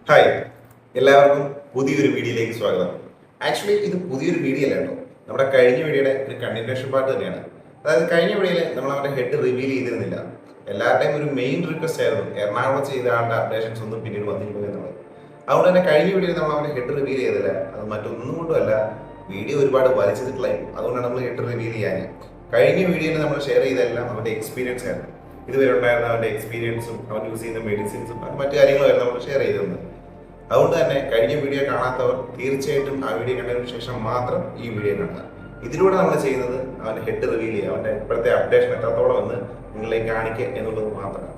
Hi, എല്ലാവർക്കും പുതിയൊരു വീഡിയോയിലേക്ക് സ്വാഗതം. ആക്ച്വലി ഇത് പുതിയൊരു വീഡിയോ അല്ല കേട്ടോ, നമ്മുടെ കഴിഞ്ഞ വീഡിയോയുടെ ഒരു കണ്ടിന്യൂഷൻ പാർട്ട് തന്നെയാണ്. അതായത് കഴിഞ്ഞ വീഡിയോയിൽ നമ്മൾ അവൻ്റെ ഹെഡ് റിവീൽ ചെയ്തിരുന്നില്ല. എല്ലാവരുടെയും ഒരു മെയിൻ റിക്വസ്റ്റ് ആയിരുന്നു എറണാകുളം ചെയ്ത ആളുടെ അപ്ഡേഷൻസ് ഒന്നും പിന്നീട് വന്നിരിക്കുക എന്നുള്ളത്. അതുകൊണ്ട് തന്നെ കഴിഞ്ഞ വീഡിയോയിൽ നമ്മൾ അവൻ്റെ ഹെഡ് റിവീൽ ചെയ്തില്ല. അത് മറ്റൊന്നും കൊണ്ടുമല്ല, വീഡിയോ ഒരുപാട് വലിച്ചെടുക്കളായി. അതുകൊണ്ടാണ് നമ്മൾ ഹെഡ് റിവീൽ ചെയ്യാൻ. കഴിഞ്ഞ വീഡിയോയിൽ നമ്മൾ ഷെയർ ചെയ്തതെല്ലാം അവൻ്റെ എക്സ്പീരിയൻസ് ആയിരുന്നു. ഇതുവരെ ഉണ്ടായിരുന്ന അവൻ്റെ എക്സ്പീരിയൻസും അവൻ യൂസ് ചെയ്യുന്ന മെഡിസിൻസും മറ്റു കാര്യങ്ങളുമായിരുന്നു നമ്മൾ ഷെയർ ചെയ്തിരുന്നത്. അതുകൊണ്ട് തന്നെ കഴിഞ്ഞ വീഡിയോ കാണാത്തവർ തീർച്ചയായിട്ടും ആ വീഡിയോ കണ്ടതിന് ശേഷം മാത്രം ഈ വീഡിയോ കാണുക. ഇതിലൂടെ നമ്മൾ ചെയ്യുന്നത് അവൻ്റെ ഹെഡ് റിവീൽ ചെയ്യുക, അവൻ്റെ ഇപ്പോഴത്തെ അപ്ഡേഷൻ എത്രത്തോളം എന്ന് നിങ്ങളിലേക്ക് കാണിക്കുക എന്നുള്ളത് മാത്രമാണ്.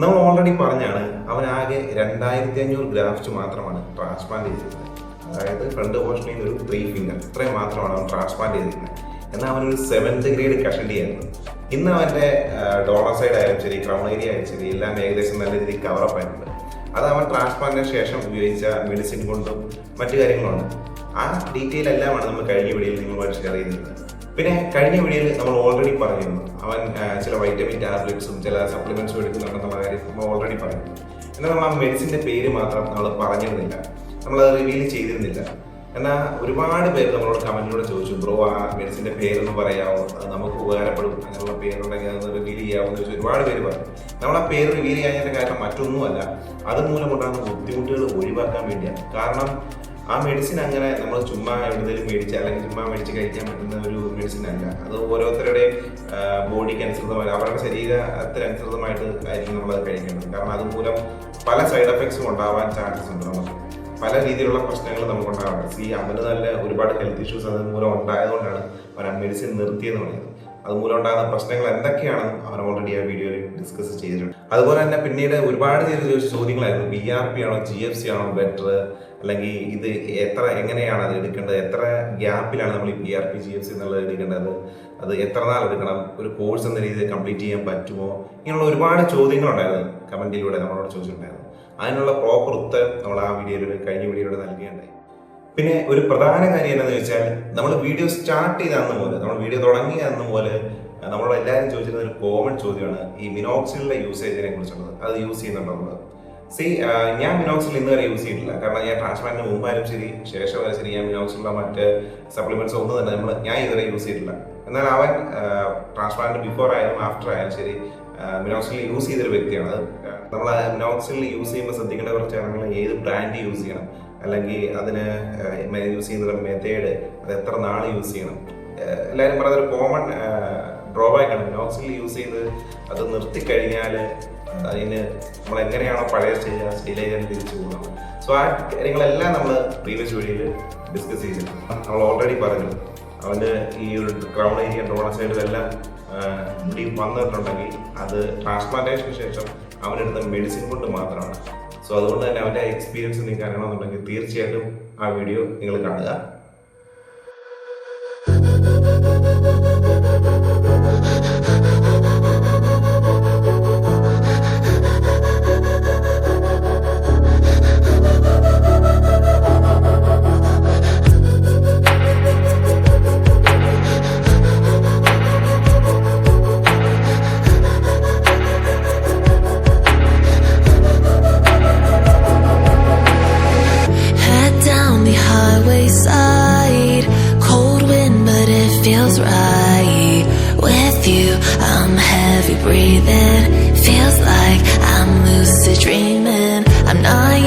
നമ്മൾ ഓൾറെഡി പറഞ്ഞാണ് അവൻ ആകെ 2500 ഗ്രാഫ്റ്റ് മാത്രമാണ് ട്രാൻസ്പ്ലാന്റ് ചെയ്തിരുന്നത്. അതായത് ഫ്രണ്ട് പോർഷനിൽ നിന്ന് ഒരു 3 ഫിംഗർ ഇത്രയും മാത്രമാണ് അവൻ ട്രാൻസ്പ്ലാന്റ് ചെയ്തിരുന്നത്. എന്നാൽ അവനൊരു 7th ഗ്രേഡ് കഷണ്ടി ആയിരുന്നു. ഇന്ന് അവൻ്റെ ഡോളർ സൈഡ് ആയാലും ശരി, ക്രൗൺ ഏരിയ ആയാലും ശരി, എല്ലാം ഏകദേശം നല്ല രീതിയിൽ കവറപ്പ് ആയിട്ടുണ്ട്. അത് അവൻ ട്രാൻസ്പ്ലാന്റിന് ശേഷം ഉപയോഗിച്ച മെഡിസിൻ കൊണ്ടും മറ്റു കാര്യങ്ങളുണ്ട്. ആ ഡീറ്റെയിൽ എല്ലാമാണ് നമ്മൾ കഴിഞ്ഞ വീഡിയോയിൽ നിങ്ങളുമായിട്ട് ഷെയർ ചെയ്തിരുന്നത്. പിന്നെ കഴിഞ്ഞ വീഡിയോയിൽ നമ്മൾ ഓൾറെഡി പറഞ്ഞിരുന്നു അവൻ ചില വൈറ്റമിൻ ടാബ്ലറ്റ്സും ചില സപ്ലിമെന്റ്സും എടുക്കുന്നുണ്ടെന്നുള്ള കാര്യം നമ്മൾ ഓൾറെഡി പറഞ്ഞിരുന്നു. എന്നാൽ നമ്മൾ ആ മെഡിസിൻ്റെ പേര് മാത്രം നമ്മൾ പറഞ്ഞിരുന്നില്ല, നമ്മളത് റിവീൽ ചെയ്തിരുന്നില്ല. എന്നാൽ ഒരുപാട് പേര് നമ്മളോട് കമന്റിലൂടെ ചോദിച്ചു, ബ്രോ ആ മെഡിസിൻ്റെ പേരൊന്ന് പറയാമോ, അത് നമുക്ക് ഉപകാരപ്പെടും, അങ്ങനെയുള്ള പേരുണ്ടെങ്കിൽ അത് റിവീൽ ചെയ്യാമെന്ന് ചോദിച്ചു ഒരുപാട് പേര് പറഞ്ഞു. നമ്മൾ ആ പേര് റിവീൽ ചെയ്യാനതിൻ്റെ കാരണം മറ്റൊന്നുമല്ല, അതുമൂലം കൊണ്ടാണ് ബുദ്ധിമുട്ടുകൾ ഒഴിവാക്കാൻ വേണ്ടിയാണ്. കാരണം ആ മെഡിസിൻ അങ്ങനെ നമ്മൾ ചുമ്മാ എവിടെയെങ്കിലും മേടിച്ച് അല്ലെങ്കിൽ ചുമ്മാ മേടിച്ച് കഴിക്കാൻ പറ്റുന്ന ഒരു മെഡിസിൻ അല്ല. അത് ഓരോരുത്തരുടെയും ബോഡിക്ക് അനുസൃതമായി അവരുടെ ശരീരത്തിനനുസൃതമായിട്ട് ആയിരിക്കും നമ്മളത് കഴിക്കേണ്ടത്. കാരണം അതുമൂലം പല സൈഡ് എഫക്ട്സും ഉണ്ടാവാൻ ചാൻസസ് ഉണ്ട്. നമുക്ക് പല രീതിയിലുള്ള പ്രശ്നങ്ങൾ നമുക്ക് ഉണ്ടാവാറുണ്ട്. അവന് തന്നെ ഒരുപാട് ഹെൽത്ത് ഇഷ്യൂസ് അതുമൂലം ഉണ്ടായതുകൊണ്ടാണ് അവൻ മെഡിസിൻ നിർത്തിയെന്ന് പറയുന്നത്. അതുമൂലം ഉണ്ടാകുന്ന പ്രശ്നങ്ങൾ എന്തൊക്കെയാണെന്ന് അവൻ ഓൾറെഡി ആ വീഡിയോയിൽ ഡിസ്കസ് ചെയ്തിട്ടുണ്ട്. അതുപോലെ തന്നെ പിന്നീട് ഒരുപാട് ചോദിച്ച ചോദ്യങ്ങളായിരുന്നു, BRP ആണോ GFC ആണോ ബെറ്റർ, അല്ലെങ്കിൽ ഇത് എങ്ങനെയാണ് അത് എടുക്കേണ്ടത്, എത്ര ഗ്യാപ്പിലാണ് നമ്മൾ ഈ BRP GFC എന്നുള്ളത് എടുക്കേണ്ടത്, അത് എത്ര നാൾ എടുക്കണം, ഒരു കോഴ്സ് എന്ന രീതിയിൽ കംപ്ലീറ്റ് ചെയ്യാൻ പറ്റുമോ, ഇങ്ങനെയുള്ള ഒരുപാട് ചോദ്യങ്ങളുണ്ടായിരുന്നു കമന്റിലൂടെ നമ്മളോട് ചോദിച്ചിട്ടുണ്ടായിരുന്നു. അതിനുള്ള പ്രോപ്പർ ഉത്തരം നമ്മൾ ആ വീഡിയോയിലൂടെ കഴിഞ്ഞ വീഡിയോയിലൂടെ നൽകുകയുണ്ടായി. പിന്നെ ഒരു പ്രധാന കാര്യം എന്താണെന്ന് വെച്ചാൽ, നമ്മൾ വീഡിയോ സ്റ്റാർട്ട് ചെയ്ത അന്ന് പോലെ, നമ്മൾ വീഡിയോ തുടങ്ങിയ അന്ന് പോലെ നമ്മളോട് എല്ലാവരും ചോദിച്ചിരുന്ന ഒരു കോമൺ ചോദ്യമാണ് ഈ മിനോക്സിലിന്റെ യൂസേജിനെ കുറിച്ചുള്ളത്. അത് യൂസ് ചെയ്യുന്നുണ്ടോ? ഞാൻ മിനോക്സിൽ ഇന്ന് വരെ യൂസ് ചെയ്തിട്ടില്ല. കാരണം ഞാൻ ട്രാൻസ്പ്ലാന്റിന് മുമ്പായാലും ശരി ശേഷമായാലും ശരി ഞാൻ മിനോക്സിലുള്ള മറ്റ് സപ്ലിമെന്റ്സ് ഒന്നും തന്നെ ഞാൻ ഇതുവരെ യൂസ് ചെയ്തിട്ടില്ല. എന്നാൽ അവൻ ട്രാൻസ്പ്ലാന്റ് ബിഫോർ ആയാലും ആഫ്റ്റർ ആയാലും ശരി മിനോക്സിൽ യൂസ് ചെയ്തൊരു വ്യക്തിയാണ്. നമ്മൾ മിനോക്സിൽ യൂസ് ചെയ്യുമ്പോൾ ശ്രദ്ധിക്കേണ്ട കുറച്ച് കാര്യങ്ങൾ, ഏത് ബ്രാൻഡ് യൂസ് ചെയ്യണം, അല്ലെങ്കിൽ അതിന് യൂസ് ചെയ്യുന്ന മെത്തേഡ്, അത് എത്ര നാൾ യൂസ് ചെയ്യണം. എല്ലാവരും പറയുന്നൊരു കോമൺ ഡ്രോബാക്കാണ് മിനോക്സിൽ യൂസ് ചെയ്ത് അത് നിർത്തിക്കഴിഞ്ഞാൽ അതിന് നമ്മൾ എങ്ങനെയാണോ പഴയ സ്റ്റേജിൽ തിരിച്ചു പോകുന്നത്. സോ ആ കാര്യങ്ങളെല്ലാം നമ്മൾ പ്രീവിയസ് വീഡിയോയിൽ ഡിസ്കസ് ചെയ്തിട്ടുണ്ട്. നമ്മൾ ഓൾറെഡി പറഞ്ഞു അവൻ്റെ ഈ ഒരു ക്രൗൺ ഏരിയ ഡോണർ സൈഡിലെല്ലാം മുടി വന്നിട്ടുണ്ടെങ്കിൽ അത് ട്രാൻസ്പ്ലാന്റേഷന് ശേഷം അവനെടുത്ത മെഡിസിൻ കൊണ്ട് മാത്രമാണ്. സോ അതുകൊണ്ട് തന്നെ അവൻ്റെ എക്സ്പീരിയൻസ് നിങ്ങൾക്ക് അറിയണമെന്നുണ്ടെങ്കിൽ തീർച്ചയായിട്ടും ആ വീഡിയോ നിങ്ങൾ കാണുക. Feels right with you. I'm heavy breathing. Feels like I'm lucid dreaming. I'm not